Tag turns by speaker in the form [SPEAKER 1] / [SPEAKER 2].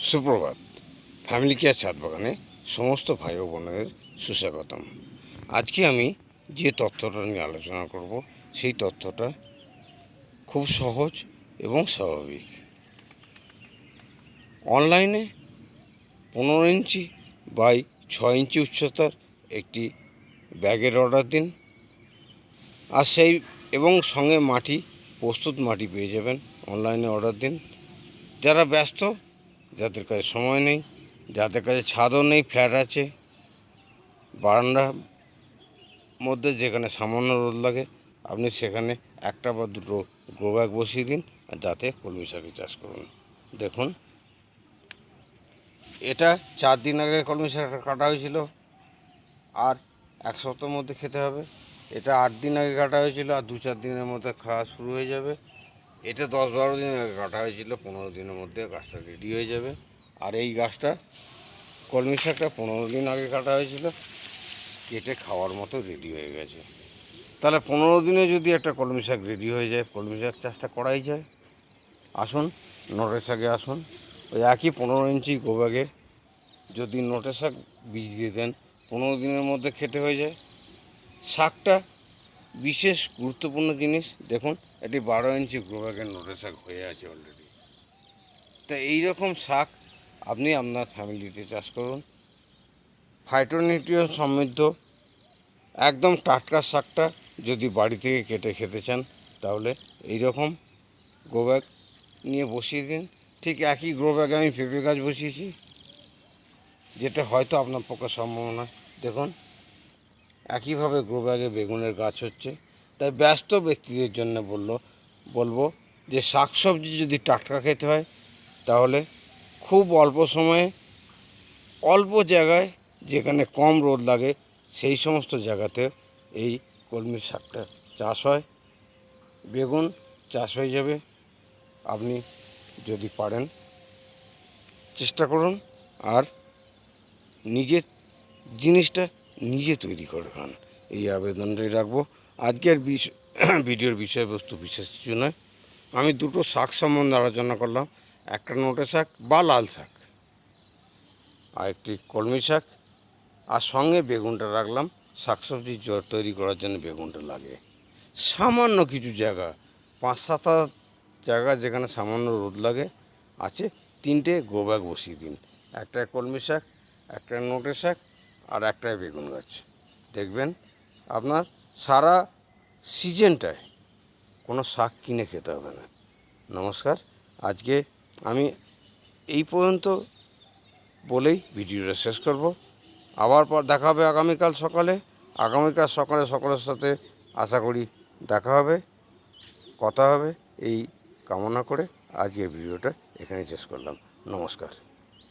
[SPEAKER 1] সুপ্রভাত। Family care ছাদ বাগানে সমস্ত ভাই ও বোনের সুস্বাগতম। আজকে আমি যে তথ্যটা নিয়ে আলোচনা করব সেই তথ্যটা খুব সহজ এবং স্বাভাবিক। অনলাইনে 15 ইঞ্চি বাই 6 ইঞ্চি উচ্চতার একটি ব্যাগের অর্ডার দিন, আর সেই এবং সঙ্গে মাটি, প্রস্তুত মাটি পেয়ে যাবেন। অনলাইনে অর্ডার দিন। যারা ব্যস্ত, যাদের কাছে সময় নেই, যাদের কাছে ছাদও নেই, ফ্ল্যাট আছে, বারান্দার মধ্যে যেখানে সামান্য রোদ লাগে, আপনি সেখানে একটা বা দুটো গ্রো ব্যাগ বসিয়ে দিন, আর যাতে কলমি শাকের চাষ করুন। দেখুন, এটা 4 দিন আগে কলমি শাক কাটা হয়েছিল, আর 1 সপ্তাহের মধ্যে খেতে হবে। এটা 8 দিন আগে কাটা হয়েছিল, আর 2-4 দিনের মধ্যে খাওয়া শুরু হয়ে যাবে। এটা 10-12 দিন আগে কাটা হয়েছিল, 15 দিনের মধ্যে গাছটা রেডি হয়ে যাবে। আর এই গাছটা, কলমি শাকটা 15 দিন আগে কাটা হয়েছিল, কেটে খাওয়ার মতো রেডি হয়ে গেছে। তাহলে 15 দিনে যদি একটা কলমি শাক রেডি হয়ে যায়, কলমি শাক চাষটা করাই যায়। আসুন, নটে শাকে আসুন। ওই একই 15 ইঞ্চি গোব্যাগে যদি নটে শাক বীজ দিয়ে দেন, 15 দিনের মধ্যে খেতে হয়ে যায়। শাকটা বিশেষ গুরুত্বপূর্ণ জিনিস। দেখুন, এটি 12 ইঞ্চি গোব্যাগের নটে শাক হয়ে আছে অলরেডি। তা এইরকম শাক আপনি আপনার ফ্যামিলিতে চাষ করুন। ফাইটোনিউট্রিয়েন্ট সমৃদ্ধ একদম টাটকা শাকটা যদি বাড়ি থেকে কেটে খেতে চান, তাহলে এই রকম গ্রো ব্যাগ নিয়ে বসিয়ে দিন। ঠিক একই গ্রো ব্যাগে আমি পেঁপে গাছ বসিয়েছি, যেটা হয়তো আপনার পক্ষে সম্ভব নয়। দেখুন, একইভাবে গ্রো ব্যাগে বেগুনের গাছ হচ্ছে। তাই ব্যস্ত ব্যক্তিদের জন্য বলবো যে শাক সবজি যদি টাটকা খেতে হয়, তাহলে খুব অল্প সময়ে, অল্প জায়গায়, যেখানে কম রোদ লাগে, সেই সমস্ত জায়গাতে এই কলমি শাকটা চাষ হয়। বেগুন চাষ হয়ে যাবে। আপনি যদি পারেন চেষ্টা করুন, আর নিজের জিনিসটা নিজে তৈরি করে খান, এই আবেদনটাই রাখবো। আজকের ভিডিওর বিষয়বস্তু বিশেষ কিছু নয়। আমি দুটো শাক সম্বন্ধে আলোচনা করলাম, একটা নোটে শাক বা লাল শাক, আর একটি কলমি শাক, আর সঙ্গে বেগুনটা রাখলাম। শাকসবজি তৈরি করার জন্য বেগুনটা লাগে। সামান্য কিছু জায়গা, 5-7 জায়গা যেখানে সামান্য রোদ লাগে আছে, 3টে গ্রো ব্যাগ বসিয়ে দিন। একটায় কলমি শাক, একটা নোটে শাক, আর একটায় বেগুন গাছ। দেখবেন আপনার সারা সিজনটায় কোনো শাক কিনে খেতে হবে না। নমস্কার। আজকে আমি এই পর্যন্ত বলেই ভিডিওটা শেষ করব। আবার দেখা হবে আগামীকাল সকালে। আগামীকাল সকালে সকলের সাথে আশা করি দেখা হবে, কথা হবে, এই কামনা করে আজকের ভিডিওটা এখানেই শেষ করলাম। নমস্কার।